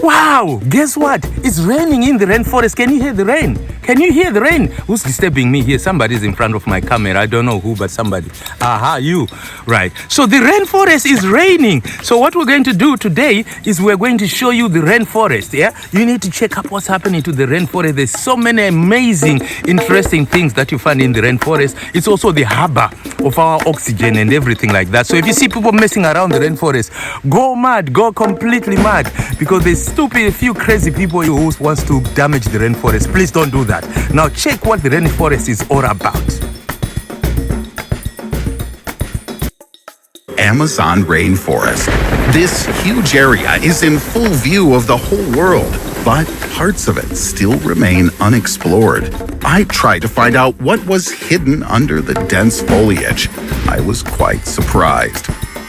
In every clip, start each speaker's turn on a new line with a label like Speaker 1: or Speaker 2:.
Speaker 1: Wow, guess what? It's raining in the rainforest. Can you hear the rain? Can you hear the rain? Who's disturbing me here? Somebody's in front of my camera. I don't know who, but somebody. Aha, you. Right. So the rainforest is raining. So what we're going to do today is we're going to show you the rainforest. Yeah? You need to check up what's happening to the rainforest. There's so many amazing, interesting things that you find in the rainforest. It's also the harbor of our oxygen and everything like that. So if you see people messing around the rainforest, go mad, go completely mad, because there's stupid few crazy people who wants to damage the rainforest. Please don't do that. Now check what the rainforest is all about.
Speaker 2: Amazon rainforest. This huge area is in full view of the whole world, but parts of it still remain unexplored. I tried to find out what was hidden under the dense foliage. I was quite surprised.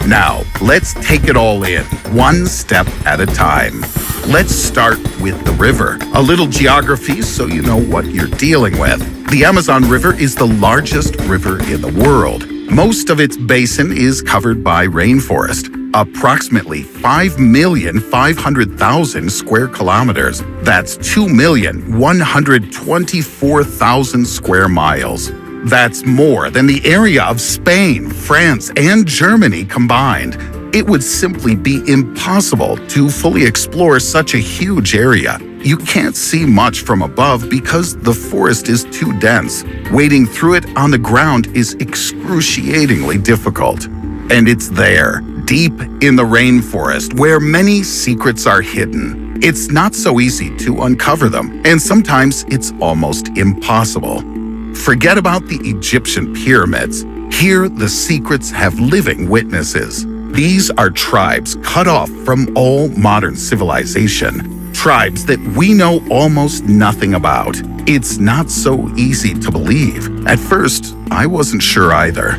Speaker 2: Now, let's take it all in, one step at a time. Let's start with the river. A little geography so you know what you're dealing with. The Amazon River is the largest river in the world. Most of its basin is covered by rainforest, approximately 5,500,000 square kilometers. That's 2,124,000 square miles. That's more than the area of Spain, France, and Germany combined. It would simply be impossible to fully explore such a huge area. You can't see much from above because the forest is too dense. Wading through it on the ground is excruciatingly difficult. And it's there, deep in the rainforest, where many secrets are hidden. It's not so easy to uncover them, and sometimes it's almost impossible. Forget about the Egyptian pyramids. Here, the secrets have living witnesses. These are tribes cut off from all modern civilization. Tribes that we know almost nothing about. It's not so easy to believe. At first, I wasn't sure either.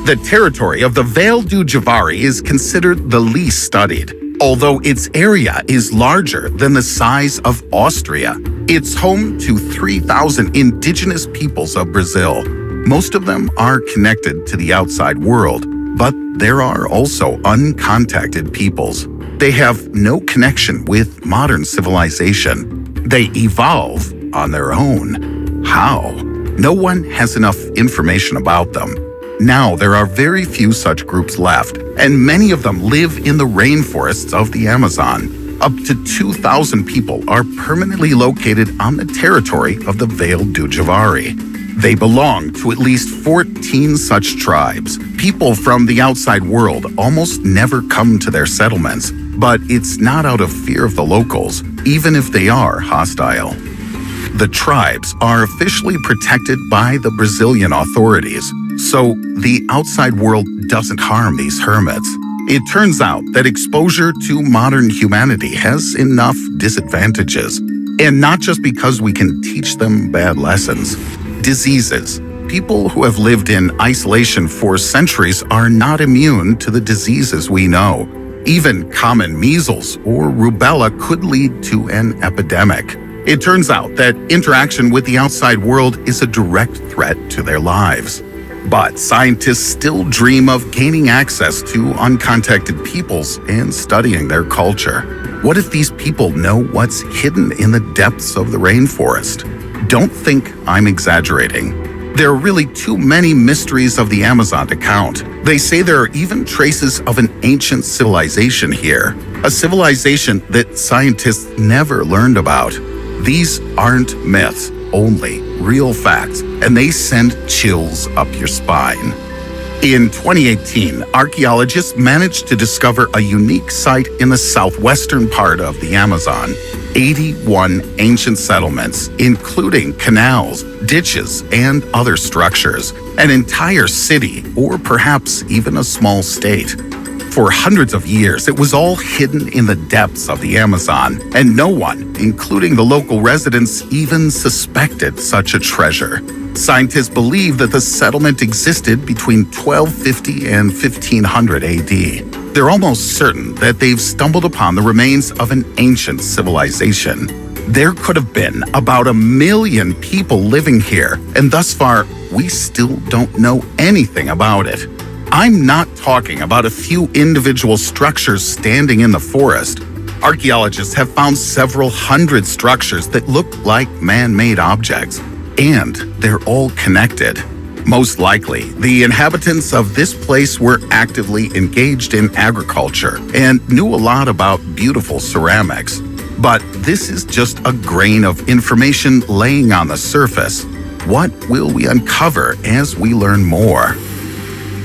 Speaker 2: The territory of the Vale du Javari is considered the least studied, although its area is larger than the size of Austria. It's home to 3,000 indigenous peoples of Brazil. Most of them are connected to the outside world, but there are also uncontacted peoples. They have no connection with modern civilization. They evolve on their own. How? No one has enough information about them. Now there are very few such groups left, and many of them live in the rainforests of the Amazon. Up to 2,000 people are permanently located on the territory of the Vale du Javari. They belong to at least 14 such tribes. People from the outside world almost never come to their settlements, but it's not out of fear of the locals, even if they are hostile. The tribes are officially protected by the Brazilian authorities, so the outside world doesn't harm these hermits. It turns out that exposure to modern humanity has enough disadvantages, and not just because we can teach them bad lessons. Diseases. People who have lived in isolation for centuries are not immune to the diseases we know. Even common measles or rubella could lead to an epidemic. It turns out that interaction with the outside world is a direct threat to their lives. But scientists still dream of gaining access to uncontacted peoples and studying their culture. What if these people know what's hidden in the depths of the rainforest? Don't think I'm exaggerating. There are really too many mysteries of the Amazon to count. They say there are even traces of an ancient civilization here, a civilization that scientists never learned about. These aren't myths, only real facts, and they send chills up your spine. In 2018, archaeologists managed to discover a unique site in the southwestern part of the Amazon. 81 ancient settlements, including canals, ditches, and other structures. An entire city, or perhaps even a small state. For hundreds of years, it was all hidden in the depths of the Amazon, and no one, including the local residents, even suspected such a treasure. Scientists believe that the settlement existed between 1250 and 1500 AD. They're almost certain that they've stumbled upon the remains of an ancient civilization. There could have been about 1 million people living here, and thus far, we still don't know anything about it. I'm not talking about a few individual structures standing in the forest. Archaeologists have found several hundred structures that look like man-made objects, and they're all connected. Most likely, the inhabitants of this place were actively engaged in agriculture and knew a lot about beautiful ceramics. But this is just a grain of information laying on the surface. What will we uncover as we learn more?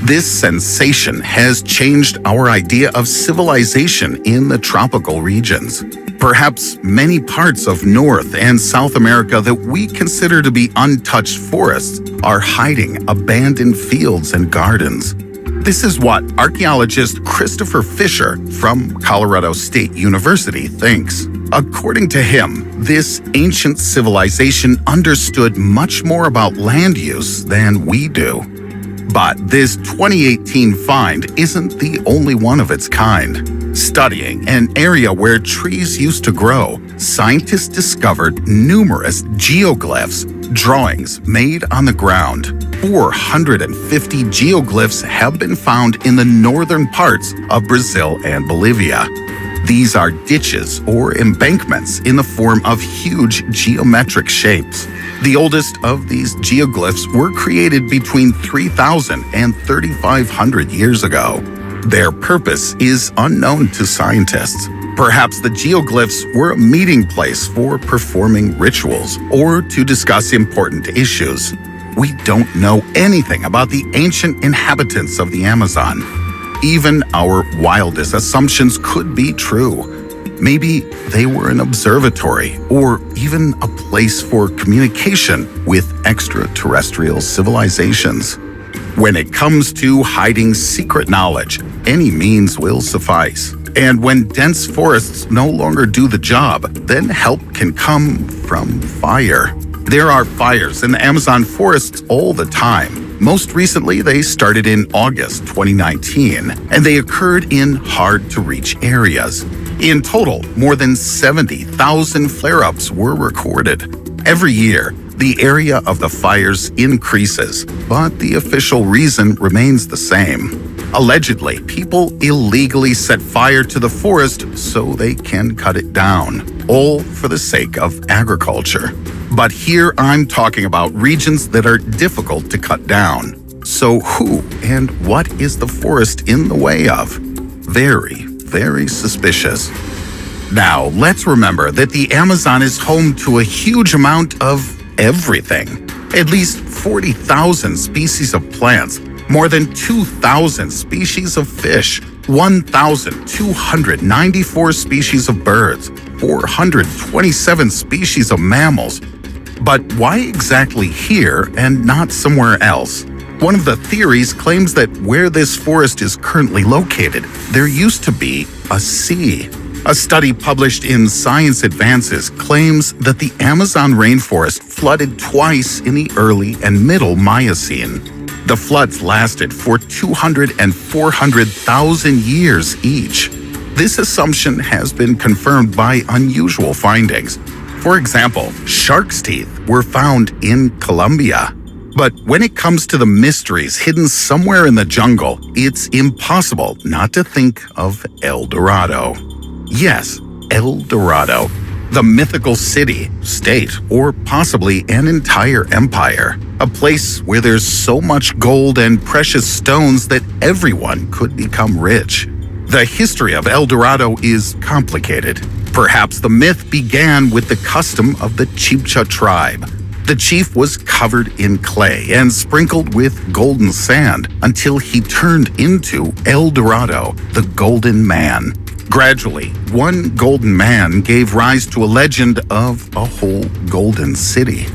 Speaker 2: This sensation has changed our idea of civilization in the tropical regions. Perhaps many parts of North and South America that we consider to be untouched forests are hiding abandoned fields and gardens. This is what archaeologist Christopher Fisher from Colorado State University thinks. According to him, this ancient civilization understood much more about land use than we do. But this 2018 find isn't the only one of its kind. Studying an area where trees used to grow, scientists discovered numerous geoglyphs, drawings made on the ground. 450 geoglyphs have been found in the northern parts of Brazil and Bolivia. These are ditches or embankments in the form of huge geometric shapes. The oldest of these geoglyphs were created between 3,000 and 3,500 years ago. Their purpose is unknown to scientists. Perhaps the geoglyphs were a meeting place for performing rituals or to discuss important issues. We don't know anything about the ancient inhabitants of the Amazon. Even our wildest assumptions could be true. Maybe they were an observatory or even a place for communication with extraterrestrial civilizations. When it comes to hiding secret knowledge, any means will suffice. And when dense forests no longer do the job, then help can come from fire. There are fires in the Amazon forests all the time. Most recently, they started in August 2019, and they occurred in hard-to-reach areas. In total, more than 70,000 flare-ups were recorded. Every year, the area of the fires increases, but the official reason remains the same. Allegedly, people illegally set fire to the forest so they can cut it down, all for the sake of agriculture. But here I'm talking about regions that are difficult to cut down. So who and what is the forest in the way of? Very, very suspicious. Now, let's remember that the Amazon is home to a huge amount of everything. At least 40,000 species of plants, more than 2,000 species of fish, 1,294 species of birds, 427 species of mammals. But why exactly here and not somewhere else? One of the theories claims that where this forest is currently located, there used to be a sea. A study published in Science Advances claims that the Amazon rainforest flooded twice in the early and middle Miocene. The floods lasted for 200 and 400,000 years each. This assumption has been confirmed by unusual findings. For example, shark's teeth were found in Colombia. But when it comes to the mysteries hidden somewhere in the jungle, it's impossible not to think of El Dorado. Yes, El Dorado, the mythical city, state, or possibly an entire empire. A place where there's so much gold and precious stones that everyone could become rich. The history of El Dorado is complicated. Perhaps the myth began with the custom of the Chibcha tribe. The chief was covered in clay and sprinkled with golden sand until he turned into El Dorado, the Golden Man. Gradually, one golden man gave rise to a legend of a whole golden city.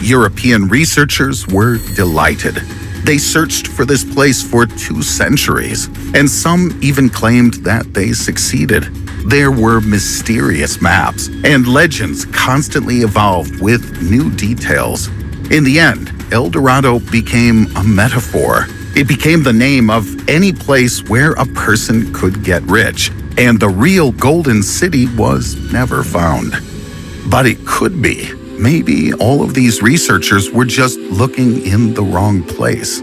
Speaker 2: European researchers were delighted. They searched for this place for 2 centuries, and some even claimed that they succeeded. There were mysterious maps, and legends constantly evolved with new details. In the end, El Dorado became a metaphor. It became the name of any place where a person could get rich, and the real Golden City was never found. But it could be. Maybe all of these researchers were just looking in the wrong place.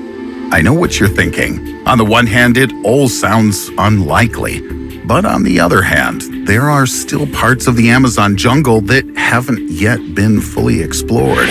Speaker 2: I know what you're thinking. On the one hand, it all sounds unlikely. But on the other hand, there are still parts of the Amazon jungle that haven't yet been fully explored.